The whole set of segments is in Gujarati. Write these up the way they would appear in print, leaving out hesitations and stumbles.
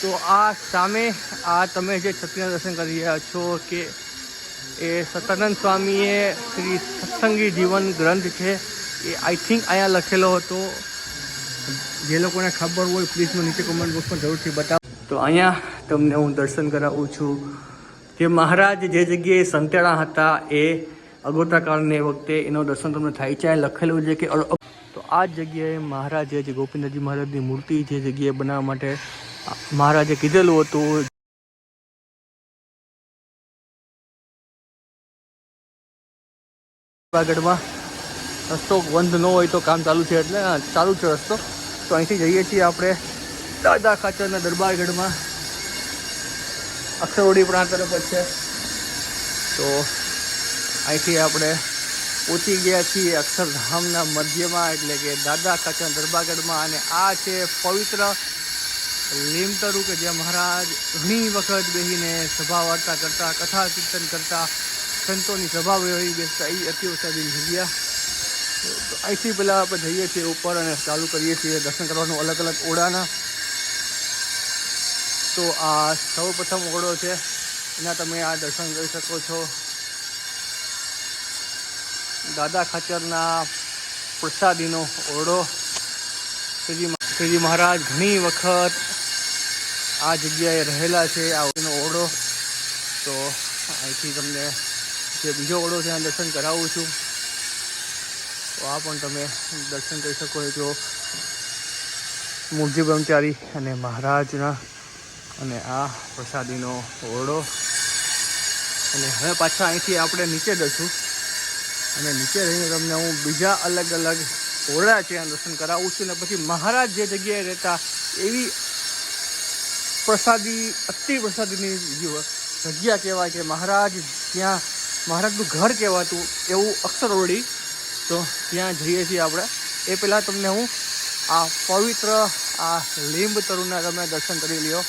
તો આ સામે આ તમે જે છત્રીના દર્શન કરી રહ્યા છો કે એ સતાનંદ સ્વામીએ શ્રી સત્સંગી જીવન ગ્રંથ છે એ આઈ થિંક અહીંયા લખેલો હતો. જે લોકોને ખબર હોય પ્લીઝ મને નીચે કોમેન્ટ બોક્સમાં જરૂરથી બતાવો. તો અહીંયા તમને હું દર્શન કરાવું છું. જે મહારાજ જે જગ્યાએ સંતેડા હતા એ અગોતરા કાળની વખતે એનો દર્શન તમને થાય છે. લખેલું છે કે તો આ જગ્યાએ મહારાજે જે ગોપીનાથજી મહારાજની મૂર્તિ જે જગ્યાએ બનાવવા માટે મહારાજે કીધેલું હતું. જુનાગઢમાં રસ્તો બંધ ન હોય તો કામ ચાલુ છે એટલે ચાલુ છે રસ્તો. તો અહીંથી જઈએ છીએ આપણે દાદા ખાચરના દરબારગઢમાં. અક્ષરવડી પણ આ તરફ જ છે. તો અહીંથી આપણે પહોંચી ગયા છીએ અક્ષરધામના મધ્યમાં એટલે કે દાદા ખાચરના દરબારગઢમાં. અને આ છે પવિત્ર લીમતરું કે જ્યાં મહારાજ ઘણી વખત બેસીને સભા વાર્તા કરતા, કથા કીર્તન કરતા, સંતોની સભા વહી બેસતા. એ અતિ વરસાદની જગ્યા. તો અહીંથી પહેલાં આપણે જઈએ છીએ ઉપર અને ચાલુ કરીએ છીએ દર્શન કરવાનું અલગ અલગ ઓરડાના. તો આ સૌ પ્રથમ ઓરડો છે એના તમે આ દર્શન કરી શકો છો. દાદા ખાચરના પ્રસાદીનો ઓરડો. શ્રીજી મહારાજ ઘણી વખત આ જગ્યાએ રહેલા છે. આ ઓરડો. તો અહીંથી તમને જે બીજો ઓરડો છે ત્યાં દર્શન કરાવું છું. તો આ પણ તમે દર્શન કરી શકો છો મૂળજી બ્રહ્મચારી અને મહારાજના. અને આ પ્રસાદીનો ઓરડો. અને હવે પાછા અહીંથી આપણે નીચે જશું અને નીચે રહીને તમને હું બીજા અલગ અલગ ઓરડા છે ત્યાં દર્શન કરાવું છું. અને પછી મહારાજ જે જગ્યાએ રહેતા એવી પ્રસાદી અતિ પ્રસાદીની જગ્યા કહેવાય કે મહારાજ ત્યાં મહારાજનું ઘર કહેવાતું એવું અક્ષરવડી. તો ત્યાં જઈએ છીએ આપણે. એ પહેલાં તમને હું આ પવિત્ર આ લીંબ તરુના તમે દર્શન કરી લ્યો.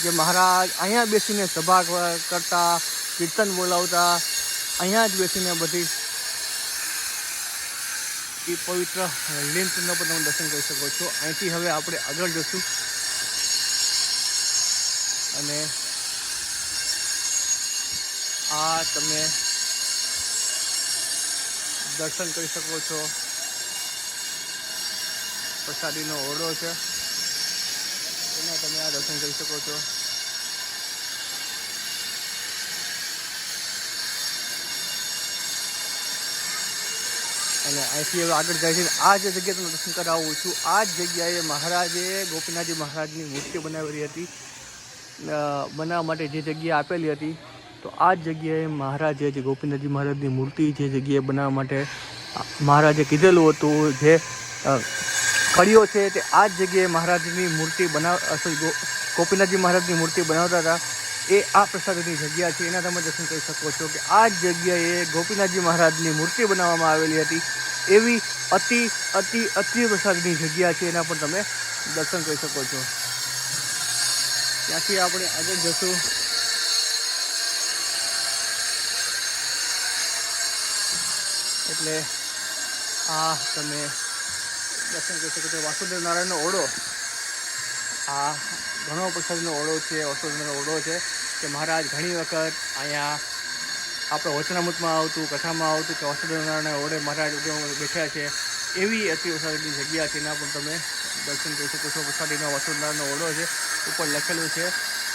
જે મહારાજ અહીંયા બેસીને સભા કરતા, કીર્તન બોલાવતા, અહીંયા જ બેસીને બધી એ પવિત્ર લીંબ તરુના પણ તમે દર્શન કરી શકો છો. અહીંથી હવે આપણે આગળ જશું અને આ તમે દર્શન કરી શકો છો. પ્રસાદીનો ઓરડો છે એમાં તમે આ દર્શન કરી શકો છો. અને અહીંથી હવે આગળ જાય છે. આ જે જગ્યાએ તમને દર્શન કરાવું છું આ જ જગ્યાએ મહારાજે ગોપીનાથજી મહારાજની મૂર્તિ બનાવેલી હતી. બનાવવા માટે જે જગ્યા આપેલી હતી તો આ જ જગ્યાએ મહારાજે જે ગોપીનાથજી મહારાજની મૂર્તિ જે જગ્યાએ બનાવવા માટે મહારાજે કીધેલું હતું. જે કડીઓ છે તે આ જ જગ્યાએ મહારાજની મૂર્તિ ગોપીનાથજી મહારાજની મૂર્તિ બનાવતા હતા. એ આ પ્રસાદની જગ્યા છે. એના તમે દર્શન કરી શકો છો કે આ જ જગ્યાએ ગોપીનાથજી મહારાજની મૂર્તિ બનાવવામાં આવેલી હતી. એવી અતિ અતિ અતિ પ્રસાદની જગ્યા છે. એના પણ તમે દર્શન કરી શકો છો. ત્યાંથી આપણે આગળ જશું. એટલે આ તમે દર્શન કરી શકો છો. વાસુદેવ નારાયણનો ઓરડો. આ ઘણો પ્રસાદનો ઓરડો છે. વાસુદેવનો ઓરડો છે કે મહારાજ ઘણી વખત અહીંયા આપણે વચનામૃતમાં આવતું, કથામાં આવતું કે વાસુદેવ નારાયણના ઓરડે મહારાજ બેઠા છે. એવી અતિ પ્રસાદની જગ્યા છે. એના પણ તમે દર્શન કરી શકો છો. પ્રસાદીનો વાસુદેવ નારાયણનો ઓરડો છે. ઉપર લખેલું છે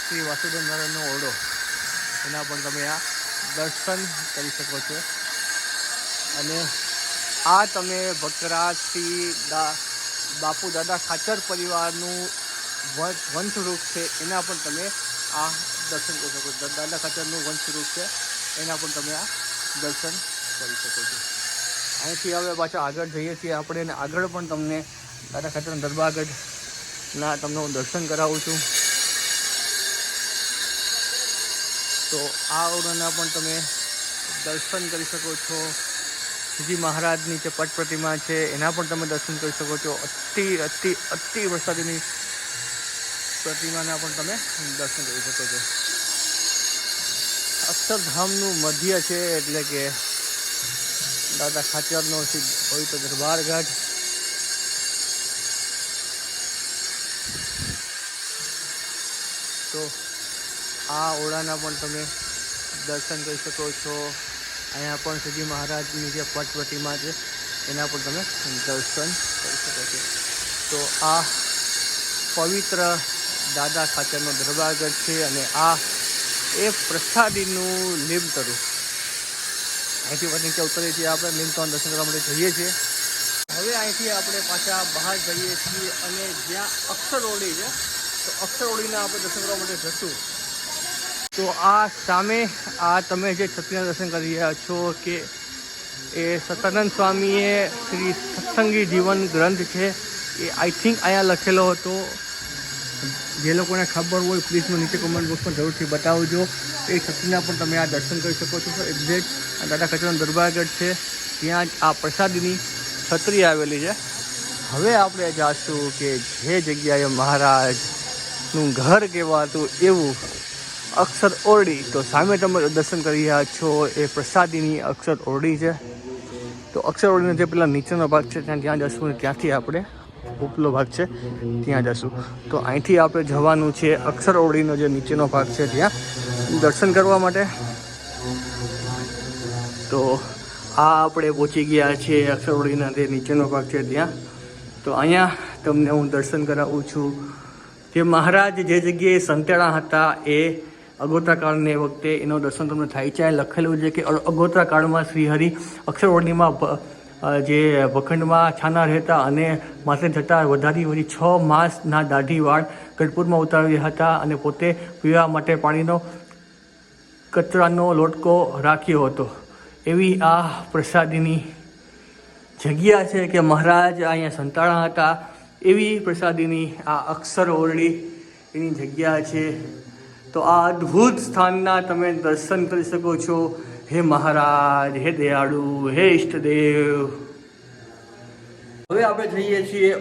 શ્રી વાસુદેવ નારાયણનો ઓરડો. એના પણ તમે આ દર્શન કરી શકો છો. અને આ તમે ભક્તરાજથી બાપુ દાદા ખાચર પરિવારનું વંશવૃક્ષ છે એના પણ તમે આ દર્શન કરી શકો છો. દાદા ખાચરનું વંશવૃક્ષ છે એના પણ તમે આ દર્શન કરી શકો છો. અહીંથી હવે પાછા આગળ જઈએ છીએ આપણે. અને આગળ પણ તમને દાદા ખાચરના દરબારગઢના તમને હું દર્શન કરાવું છું. તો આ ઓરડાના પણ તમે દર્શન કરી શકો છો. શ્રીજી મહારાજની જે પટ પ્રતિમા છે એના પણ તમે દર્શન કરી શકો છો. અતિ અતિ અતિ વરસાદીની પ્રતિમાના પણ તમે દર્શન કરી શકો છો. અક્ષરધામનું મધ્ય છે એટલે કે દાદા ખાચરનો પવિત્ર દરબારગઢ. તો આ ઓરડાના પણ તમે દર્શન કરી શકો છો. અહીંયા પણ શ્રીજી મહારાજની જે પટ પ્રતિમા છે એના પણ તમે દર્શન કરી શકો છો. તો આ પવિત્ર દાદા ખાચરનો દરબારગઢ છે અને આ એ પ્રસાદીનું લીમતરું. અહીંથી નીચે ઉતરીએ છીએ આપણે, લીમતરું દર્શન કરવા માટે જઈએ છીએ. હવે અહીંથી આપણે પાછા બહાર જઈએ છીએ અને જ્યાં અક્ષર ઓરડી છે તો અક્ષર ઓરડીના આપણે દર્શન કરવા માટે જશું. તો આ સામે આ તમે જે છત્રીના દર્શન કરી રહ્યા છો કે એ સતાનંદ સ્વામીએ શ્રી સત્સંગી જીવન ગ્રંથ છે એ આઈ થિંક અહીંયા લખેલો હતો. જે લોકોને ખબર હોય પ્લીઝ મને નીચે કોમેન્ટ બોક્સમાં જરૂરથી બતાવજો. એ છત્રીના પણ તમે આ દર્શન કરી શકો છો. એક્ઝેક્ટ દાદા ખાચરનો દરબારગઢ છે ત્યાં જ આ પ્રસાદીની છત્રી આવેલી છે. હવે આપણે જાશું કે જે જગ્યાએ મહારાજનું ઘર કહેવાતું એવું અક્ષર ઓરડી. તો સામે તમે દર્શન કરી રહ્યા છો એ પ્રસાદીની અક્ષર ઓરડી છે. તો અક્ષર ઓરડીનો જે પેલા નીચેનો ભાગ છે ત્યાં જશું અને ત્યાંથી આપણે ઉપલો ભાગ છે ત્યાં જશું. તો અહીંથી આપણે જવાનું છે અક્ષર ઓરડીનો જે નીચેનો ભાગ છે ત્યાં દર્શન કરવા માટે. તો આ આપણે પહોંચી ગયા છીએ અક્ષર ઓરડીના જે નીચેનો ભાગ છે ત્યાં. તો અહીંયા તમને હું દર્શન કરાવું છું. જે મહારાજ જે જગ્યાએ સંતેડા હતા એ અગોતરા કાળને વખતે એનો દર્શન તમને થાય છે. લખેલું છે કે અગોતરા કાળમાં શ્રીહરિ અક્ષર ઓરડીમાં જે વખંડમાં છાના રહેતા અને માથે જતાં વધારી 6 માસના દાઢી વાળ ગઢપુરમાં ઉતાર્યા હતા અને પોતે પીવા માટે પાણીનો કચરાનો લોટકો રાખ્યો હતો. એવી આ પ્રસાદીની જગ્યા છે કે મહારાજ અહીંયા સંતાડા હતા. એવી પ્રસાદીની આ અક્ષર ઓરડી એની જગ્યા છે. તો આ અદ્ભુત સ્થાનના તમે દર્શન કરી શકો છો. હે મહારાજ, હે દયાળુ, હે ઈષ્ટદેવ. હવે આપણે જઈએ છીએ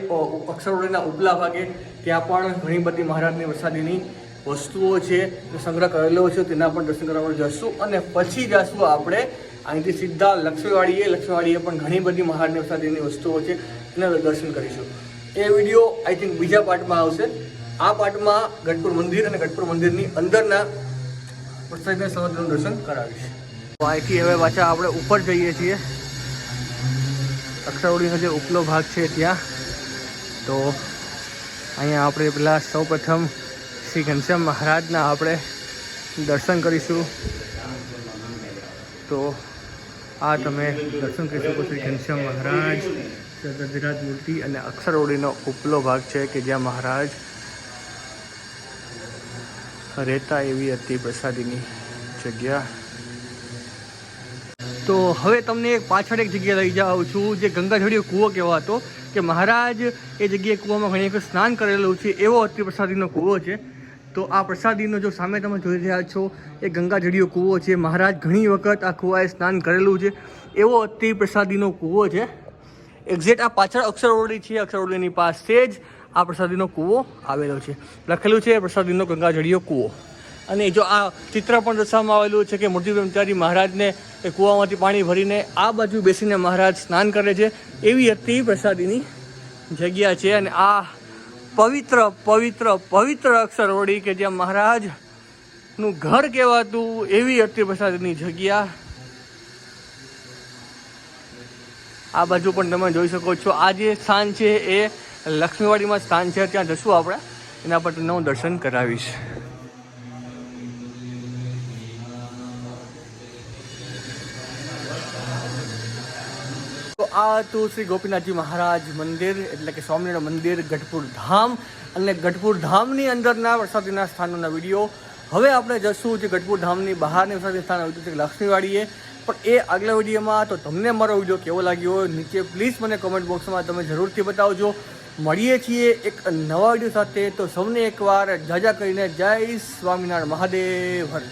અક્ષર ઓરડીના ઉપલા ભાગે. ત્યાં પણ ઘણી બધી મહારાજની પ્રસાદીની વસ્તુઓ છે સંગ્રહ કરેલો છે. તેના પણ દર્શન કરવા જશું અને પછી જશું આપણે અહીંથી સીધા લક્ષ્મીવાડીએ પણ ઘણી બધી મહારાજની પ્રસાદીની વસ્તુઓ છે એના દર્શન કરીશું. એ વિડીયો આઈ થિંક બીજા પાર્ટમાં આવશે. આ પાર્ટમાં ગઢપુર મંદિર અને ગઢપુર મંદિરની અંદરના પ્રસાદના સ્થળોનું દર્શન કરાવીશ. તો અહીંથી હવે પાછા આપણે ઉપર જઈએ છીએ અક્ષર ઓરડીનો જે ઉપલો ભાગ છે ત્યાં. તો અહીંયા આપણે પહેલાં સૌપ્રથમ શ્રી ઘનશ્યામ મહારાજના આપણે દર્શન કરીશું. તો આ તમે દર્શન કરી શકો શ્રી ઘનશ્યામ મહારાજ ગજરાજ મૂર્તિ અને અક્ષર ઓરડીનો ઉપલો ભાગ છે કે જ્યાં મહારાજ રહેતા એવી હતી પ્રસાદીની જગ્યા. તો હવે તમને પાછળ એક જગ્યા લઈ જાઉં છું જે ગંગાજળીયો કૂવો કહેવાતો કે મહારાજ એ જગ્યાએ કૂવામાં ઘણી વખત સ્નાન કરેલું છે એવો અતિ પ્રસાદીનો કૂવો છે. તો આ પ્રસાદીનો જો સામે તમે જોઈ રહ્યા છો એ ગંગાજળીયો કૂવો છે. મહારાજ ઘણી વખત આ કૂવાએ સ્નાન કરેલું છે એવો અતિ પ્રસાદીનો કૂવો છે. એક્ઝેક્ટ આ પાછળ અક્ષર ઓરડી છે. અક્ષર ઓરડીની પાસે જ આ પ્રસાદીનો કૂવો આવેલો છે. લખેલું છે પ્રસાદીનો ગંગાજળીયો કૂવો. અને જો આ ચિત્ર પણ દર્શાવવામાં આવેલું છે કે મૂર્તિ બ્રહ્મચારી મહારાજને એ કૂવામાંથી પાણી ભરીને આ બાજુ બેસીને મહારાજ સ્નાન કરે છે એવી અતિ પ્રસાદીની જગ્યા છે. અને આ પવિત્ર પવિત્ર પવિત્ર અક્ષર ઓરડી કે જ્યાં મહારાજનું ઘર કહેવાતું એવી અતિ પ્રસાદીની જગ્યા. આ બાજુ પણ તમે જોઈ શકો છો. આ જે સ્થાન છે એ લક્ષ્મીવાડીમાં સ્થાન છે. ત્યાં જશું આપણે, એના પર તમને હું દર્શન કરાવીશ. તો આ હતું શ્રી ગોપીનાથજી મહારાજ મંદિર એટલે કે સ્વામિનારાયણ મંદિર ગઢપુર ધામ. અને ગઢપુર ધામની અંદરના પ્રસાદીના સ્થાનોના વિડીયો. હવે આપણે જશું જે ગઢપુર ધામની બહારની પ્રસાદી સ્થાન આવ્યું છે લક્ષ્મીવાડીએ. પણ એ આગલા વિડીયોમાં. તો તમને મારો વિડીયો કેવો લાગ્યો નીચે પ્લીઝ મને કોમેન્ટ બોક્સમાં તમે જરૂરથી બતાવજો. મળીએ છીએ એક નવા વિડીયો સાથે. તો સૌને એકવાર જાજા કરીને જય સ્વામિનારાયણ મહાદેવ હર.